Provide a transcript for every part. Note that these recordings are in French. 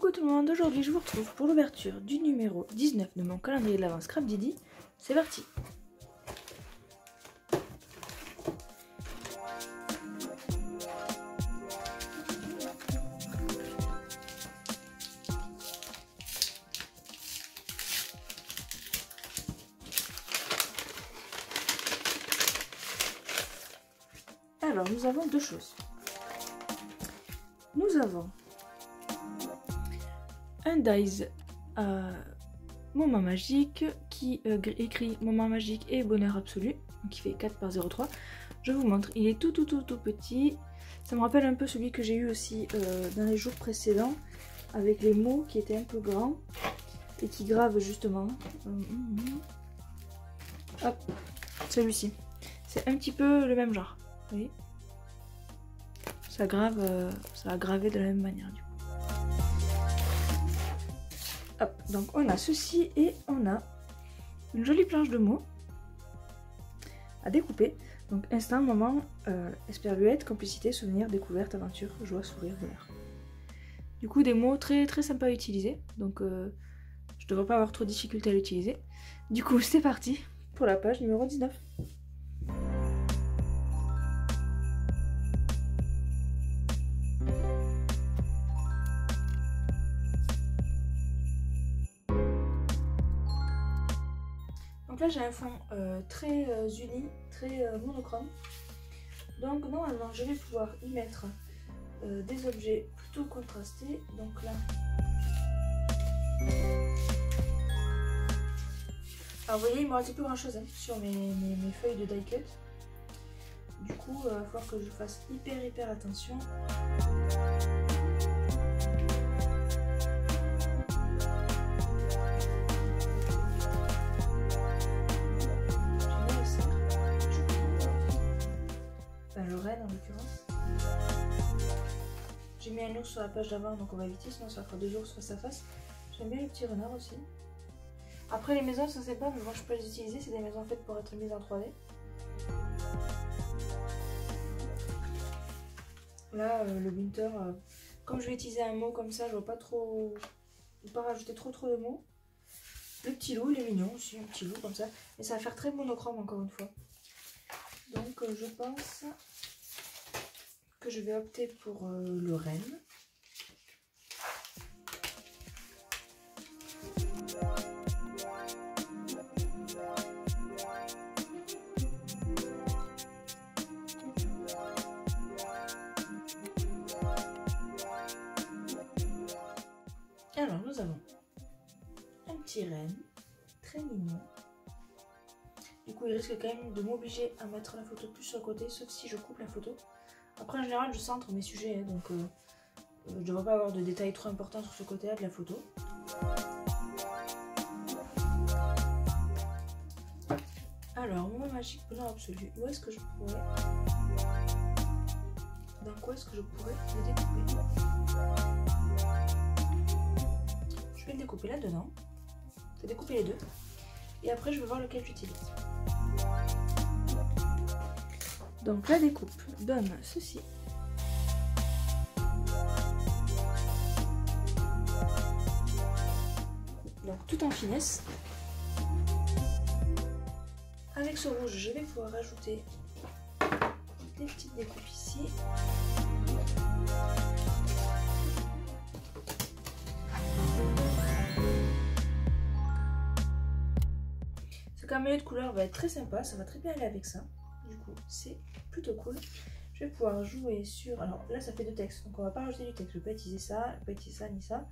Coucou tout le monde, aujourd'hui je vous retrouve pour l'ouverture du numéro 19 de mon calendrier de l'avant Scrap Didi. C'est parti. Alors nous avons deux choses. Nous avons un dies moment magique qui écrit moment magique et bonheur absolu, qui fait 4 par 0,3. Je vous montre, il est tout petit. Ça me rappelle un peu celui que j'ai eu aussi dans les jours précédents, avec les mots qui étaient un peu grands et qui gravent justement. Hop, celui-ci. C'est un petit peu le même genre, vous voyez. Ça grave, ça a gravé de la même manière du coup. Hop, donc on a ceci et on a une jolie planche de mots à découper. Donc instant, moment, esperluette, complicité, souvenir, découverte, aventure, joie, sourire, bonheur. Du coup des mots très sympas à utiliser. Donc je devrais pas avoir trop de difficulté à l'utiliser. Du coup c'est parti pour la page numéro 19. Donc là j'ai un fond très uni, très monochrome. Donc normalement je vais pouvoir y mettre des objets plutôt contrastés. Donc là, alors vous voyez il me reste plus grand chose hein, sur mes feuilles de die cut. Du coup il va falloir que je fasse hyper attention. Le renne en l'occurrence. J'ai mis un ours sur la page d'avant donc on va éviter, sinon ça fera deux ours face à face. J'aime bien les petits renards aussi. Après les maisons ça c'est pas, mais moi je peux les utiliser, c'est des maisons faites pour être mises en 3D. Là le winter, comme je vais utiliser un mot comme ça, je ne vois pas trop, pas rajouter trop de mots. Le petit loup il est mignon aussi, un petit loup comme ça, et ça va faire très monochrome encore une fois. Donc je pense que je vais opter pour le renne. Alors nous avons un petit renne, très mignon. Du coup il risque quand même de m'obliger à mettre la photo plus sur le côté, sauf si je coupe la photo. Après en général je centre mes sujets, hein, donc je ne devrais pas avoir de détails trop importants sur ce côté-là de la photo. Alors, moment magique, bonheur absolu, où est-ce que je pourrais... Dans quoi est-ce que je pourrais les découper? Je vais le découper là-dedans. Je vais découper les deux. Et après je vais voir lequel j'utilise. Donc la découpe donne ceci. Donc tout en finesse. Avec ce rouge, je vais pouvoir rajouter des petites découpes ici. Ce caméléon de couleur va être très sympa, ça va très bien aller avec ça. Du coup, c'est plutôt cool. Je vais pouvoir jouer sur... Alors là, ça fait deux textes, donc on va pas rajouter du texte. Je peux utiliser ça, je peux utiliser ça, ni ça,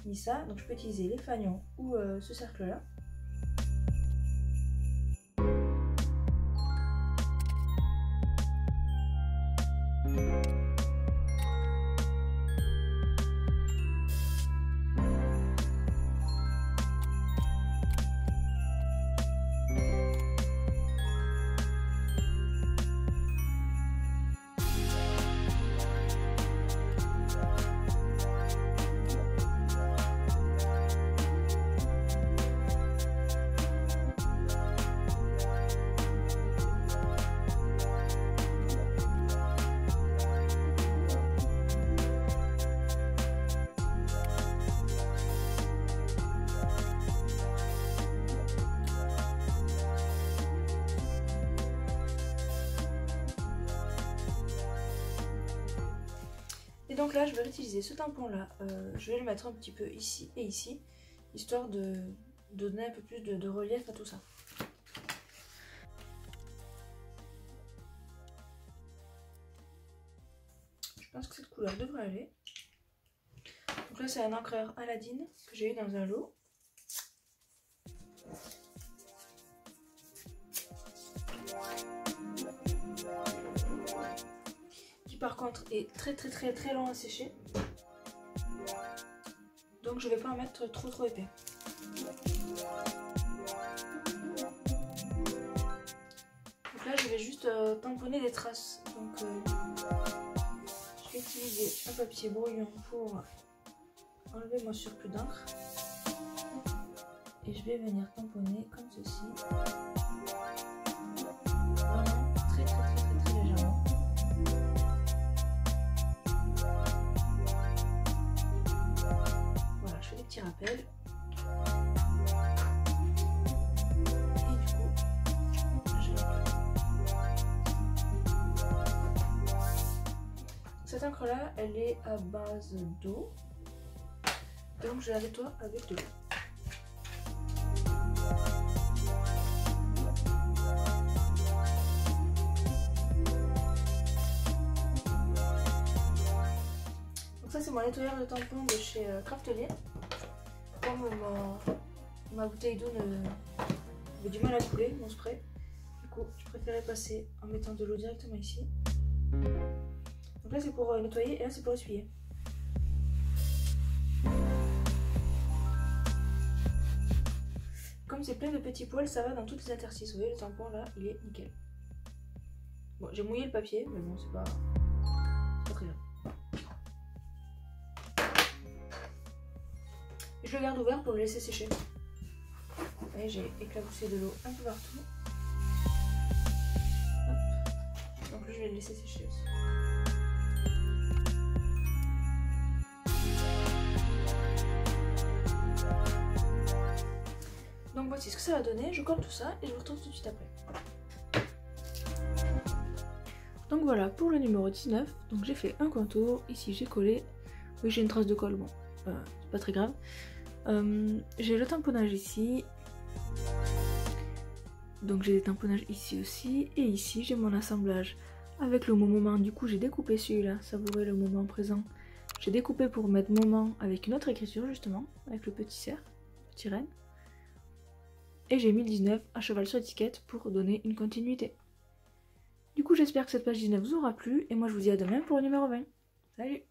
ni ça. Donc je peux utiliser les fanions ou ce cercle-là. Et donc là je vais réutiliser ce tampon là, je vais le mettre un petit peu ici et ici, histoire de donner un peu plus de relief à tout ça. Je pense que cette couleur devrait aller. Donc là c'est un encreur Aladdin que j'ai eu dans un lot. Qui par contre est très long à sécher. Donc je vais pas en mettre trop épais. Donc là je vais juste tamponner des traces. Donc je vais utiliser un papier brouillon pour enlever mon surplus d'encre. Et je vais venir tamponner comme ceci. Vraiment très légèrement. Voilà, je fais des petits rappels. Et du coup, cette encre là, elle est à base d'eau. Donc je la nettoie avec de l'eau. Ça c'est mon nettoyeur de tampon de chez Craftelier. Comme ma bouteille d'eau avait du mal à couler, mon spray. Du coup, je préférais passer en mettant de l'eau directement ici. Donc là c'est pour nettoyer et là c'est pour essuyer. Comme c'est plein de petits poils, ça va dans toutes les interstices. Vous voyez le tampon là, il est nickel. Bon, j'ai mouillé le papier, mais bon, c'est pas très grave. Je le garde ouvert pour le laisser sécher. Et j'ai éclaboussé de l'eau un peu partout. Hop. Donc là je vais le laisser sécher aussi. Donc voici ce que ça va donner. Je colle tout ça et je vous retrouve tout de suite après. Donc voilà pour le numéro 19. Donc j'ai fait un contour. Ici j'ai collé. Oui, j'ai une trace de colle. Bon, c'est pas très grave. J'ai le tamponnage ici, donc j'ai des tamponnages ici aussi, et ici j'ai mon assemblage avec le mot moment. Du coup j'ai découpé celui-là, savourer le moment présent. J'ai découpé pour mettre moment avec une autre écriture justement, avec le petit cerf, petit renne. Et j'ai mis le 19 à cheval sur l'étiquette pour donner une continuité. Du coup j'espère que cette page 19 vous aura plu, et moi je vous dis à demain pour le numéro 20. Salut!